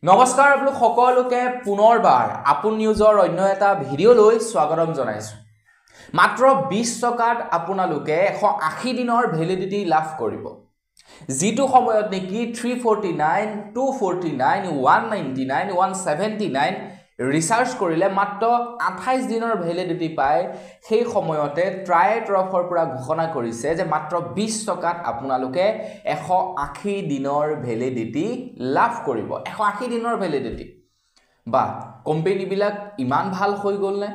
নমস্কাৰ আপোনালোক সকলোকে পুনৰবাৰ আপোন নিউজৰ অন্য এটা ভিডিঅ'লৈ স্বাগতম জনাইছো। মাত্ৰ 20 টকাত আপোনালোকে 180 দিনৰ ভ্যালিডিটি লাভ কৰিব। যিটো সময়ত নেকি 349, 249, 199, 179 ৰিচাৰ্জ কৰিলে মাত্ৰ 28 দিনৰ ভ্যালিডিটি পায়। সেই সময়তে ট্ৰাইৰ তৰফৰ পৰা ঘোষণা কৰিছে যে মাত্ৰ 20 টকাত আপোনালোকে 180 দিনৰ ভ্যালিডিটি লাভ কৰিব। 180 দিনৰ ভ্যালিডিটি বা কোম্পানী বিলাক ইমান ভাল হৈ গ'ল নে?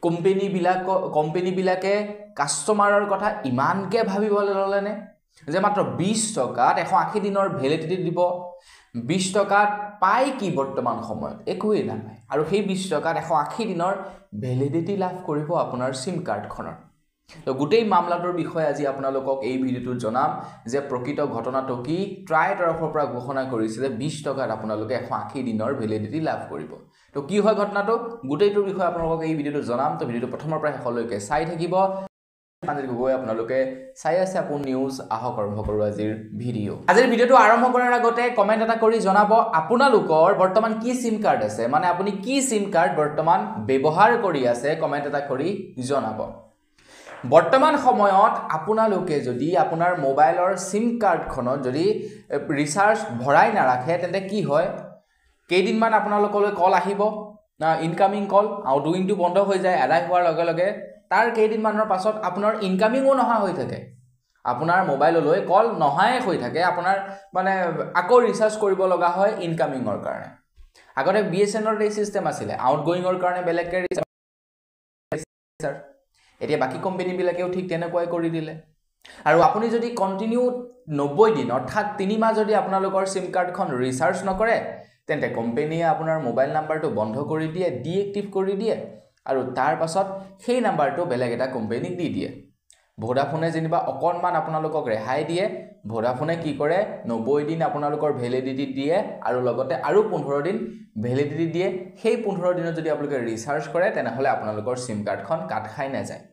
কোম্পানী বিলাকে কাস্টমাৰৰ কথা ইমানকে ভাবিবলৈ ল'লে নে যে মাত্ৰ 20 টকাত 180 দিনৰ ভ্যালিডিটি দিব। 20 টকাত পাই কি বৰ্তমান সময়ত একোই নাপায় আৰু সেই 20 টকাত 180 দিনৰ ভ্যালিডিটি লাভ কৰিব আপোনাৰ সিম কাৰ্ডখনৰ। তো গোটেই মামলাটোৰ বিষয়ে আজি আপোনালোকক এই ভিডিঅ'টোত জনাম যে প্ৰকৃত ঘটনাটো কি। ট্ৰাই তৰফৰ পৰা ঘোষণা কৰিছে যে 20 টকাত আপোনালোকে 180 দিনৰ ভ্যালিডিটি লাভ কৰিব। তো কি হয় ঘটনাটো গোটেইটোৰ বিষয়ে আপোনালোকক এই ভিডিঅ'টোত জনাম। তো ভিডিঅ'টো প্ৰথমৰ পৰা শেষলৈকে চাই থাকিব। আপোনালোকে চাই আছে আপোন নিউজ। আহক আৰম্ভ কৰোঁ আজিৰ ভিডিঅ'। আজিৰ ভিডিঅ'টো আৰম্ভ কৰাৰ আগতে কমেন্ট এটা কৰি জনাব আপোনালোকৰ বৰ্তমান কি সিম কাৰ্ড আছে, মানে আপুনি কি সিম কাৰ্ড বৰ্তমান ব্যৱহাৰ কৰি আছে, কমেন্ট এটা কৰি জনাব। বৰ্তমান সময়ত আপোনালোকে যদি আপোনাৰ মোবাইলৰ সিম কাৰ্ডখনত যদি ৰিচাৰ্জ ভৰাই নাৰাখে তেন্তে কি হয়, কেইদিনমান আপোনালোকলৈ কল আহিব না, ইনকামিং কল, আউটগোইংটো বন্ধ হৈ যায় আদায় হোৱাৰ লগে লগে। তাৰ কেইদিনমানৰ পাছত আপোনাৰ ইনকামিংও নহা হৈ থাকে, আপোনাৰ মোবাইললৈ কল নহাই হৈ থাকে, আপোনাৰ মানে আকৌ ৰিচাৰ্জ কৰিব লগা হয় ইনকামিংৰ কাৰণে। আগতে BSNL এই সিস্টেম আছিলে, আউটগোইংৰ কাৰণে বেলেগকে ৰিচাৰ্জ, এতিয়া বাকি কোম্পানী বিলাকেও ঠিক তেনেকুৱাই কৰি দিলে। আৰু আপুনি যদি কন্টিনিউ 90 দিন অৰ্থাৎ 3 মাহ যদি আপোনালোকৰ সিম কাৰ্ডখন ৰিচাৰ্জ নকৰে তেন্তে কোম্পানীয়ে আপোনাৰ মোবাইল নাম্বাৰটো বন্ধ কৰি দিয়ে, ডিএক্টিভ কৰি দিয়ে আৰু তাৰ পাছত সেই নাম্বাৰটো বেলেগ এটা কোম্পানীক দি দিয়ে। ভোডাফোনে যেনিবা অকনমান আপোনালোকক ৰেহাই দিয়ে। ভোডাফোনে কি কৰে 90 দিন আপোনালোকৰ ভ্যালিডিটি দিয়ে আৰু লগতে আৰু 15 দিন ভ্যালিডিটি দিয়ে। সেই 15 দিনত যদি আপোনালোকে ৰিচাৰ্জ কৰে তেনেহলে আপোনালোকৰ সিম কাৰ্ডখন কাট খাই নাযায়।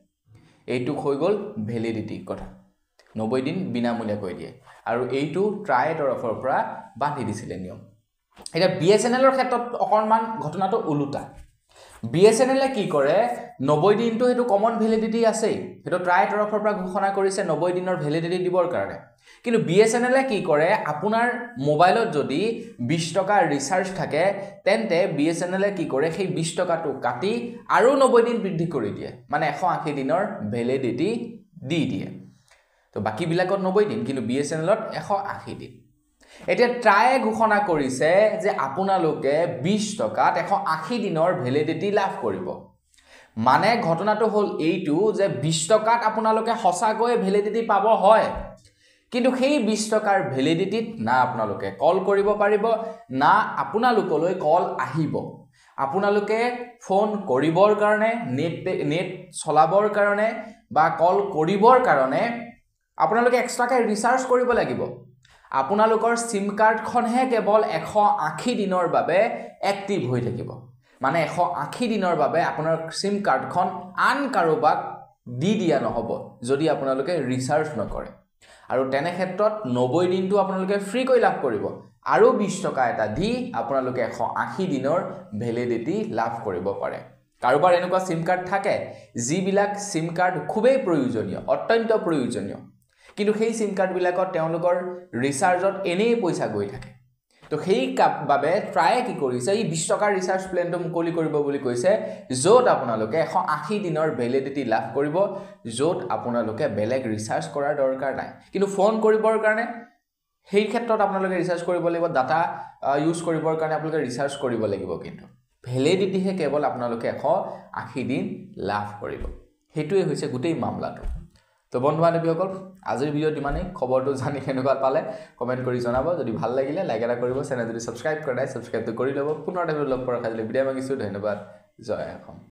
এইটো হৈ গ'ল ভ্যালিডিটি কথা, 90 দিন বিনামূলীয়া কৈ দিয়ে আৰু এইটো ট্ৰাই তৰফৰ পৰা বান্ধি দিছিলে নিয়ম। এটা BSNLৰ ক্ষেত্ৰত অকনমান ঘটনাটো উলুটা। BSNL কি কৰে 90 দিনটো হেতু কমন ভ্যালিডিটি আছে, হেতু ট্ৰাই তৰফৰ পৰা ঘোষণা কৰিছে 90 দিনৰ ভ্যালিডিটি দিবৰ কাৰণে। কিন্তু BSNL কি কৰে আপোনাৰ মোবাইলত যদি 20 টকা ৰিচাৰ্জ থাকে তেন্তে BSNL কি কৰে সেই 20 টকাটো কাটি আৰু 90 দিন বৃদ্ধি কৰি দিয়ে, মানে 180 দিনৰ ভ্যালিডিটি দি দিয়ে। তো বাকি বিলাকত 90 দিন কিন্তু BSNLত 180 দিন। এতিয়া ট্ৰাই ঘোষণা কৰিছে যে আপোনালোকে 20 টকাত 180 দিনৰ ভ্যালিডিটি লাভ কৰিব। মানে ঘটনাটো হল এইটো যে 20 টকাত আপোনালোকে সঁচাকৈ ভ্যালিডিটি পাব হয়, কিন্তু সেই 20 টকাৰ ভ্যালিডিটিত না আপোনালোকে কল কৰিব পাৰিব না আপোনালোকলৈ কল আহিব। আপোনালোকে ফোন কৰিবৰ কাৰণে, নেট চলাবৰ কাৰণে বা কল কৰিবৰ কাৰণে আপোনালোকে এক্সট্ৰাকৈ ৰিচাৰ্জ কৰিব লাগিব। আপোনালোকৰ সিম কাৰ্ডখনহে কেৱল 180 দিনৰ বাবে এক্টিভ হৈ থাকিব, মানে 180 দিনৰ বাবে আপোনাৰ সিম কাৰ্ডখন আন কাৰোবাক দি দিয়া নহব যদি আপোনালোকে ৰিচাৰ্জ নকৰে। আৰু তেনে ক্ষেত্ৰত 90 দিনটো আপোনালোকে ফ্ৰী কৈ লাভ কৰিব আৰু 20 টকা এটা দি আপোনালোকে 180 দিনৰ ভ্যালিডিটি লাভ কৰিব পাৰে। কাৰোবাৰ এনেকুৱা সিম কাৰ্ড থাকে যিবিলাক সিম কাৰ্ড খুবেই প্ৰয়োজনীয়, অত্যন্ত প্ৰয়োজনীয়, কিন্তু সেই সিম কাৰ্ড বিলাকত তেওঁলোকৰ ৰিচাৰ্জত এনেই পইচা গৈ থাকে। তো সেই বাবে ট্ৰাই কি কৰিছে এই 20 টকাৰ ৰিচাৰ্জ প্লেনটো মুকলি কৰিব বুলি কৈছে, য'ত আপোনালোকে 180 দিনৰ ভ্যালিডিটি লাভ কৰিব, য'ত আপোনালোকে বেলেগ ৰিচাৰ্জ কৰাৰ দৰকাৰ নাই। কিন্তু ফোন কৰিবৰ কাৰণে সেই ক্ষেত্ৰত আপোনালোকে ৰিচাৰ্জ কৰিব লাগিব, ডাটা ইউজ কৰিবৰ কাৰণে আপোনালোকে ৰিচাৰ্জ কৰিব লাগিব, কিন্তু ভ্যালিডিটিহে কেৱল আপোনালোকে 180 দিন লাভ কৰিব। সেইটোৱে হৈছে গোটেই মামলাটো। তো বন্ধু বান্ধৱীসকল আজিৰ ভিডিঅ'ত ইমানেই। খবৰটো জানি কেনেকুৱা পালে কমেন্ট কৰি জনাব। যদি ভাল লাগিলে লাইক এটা কৰিব, চেনেল যদি সাবস্ক্ৰাইব কৰা নাই সাবস্ক্ৰাইবটো কৰি ল'ব। পুনৰ এটা ভিডিঅ' লগ পোৱাৰ আশা কৰিলে বিদায় মাগিছোঁ। ধন্যবাদ। জয় অসম।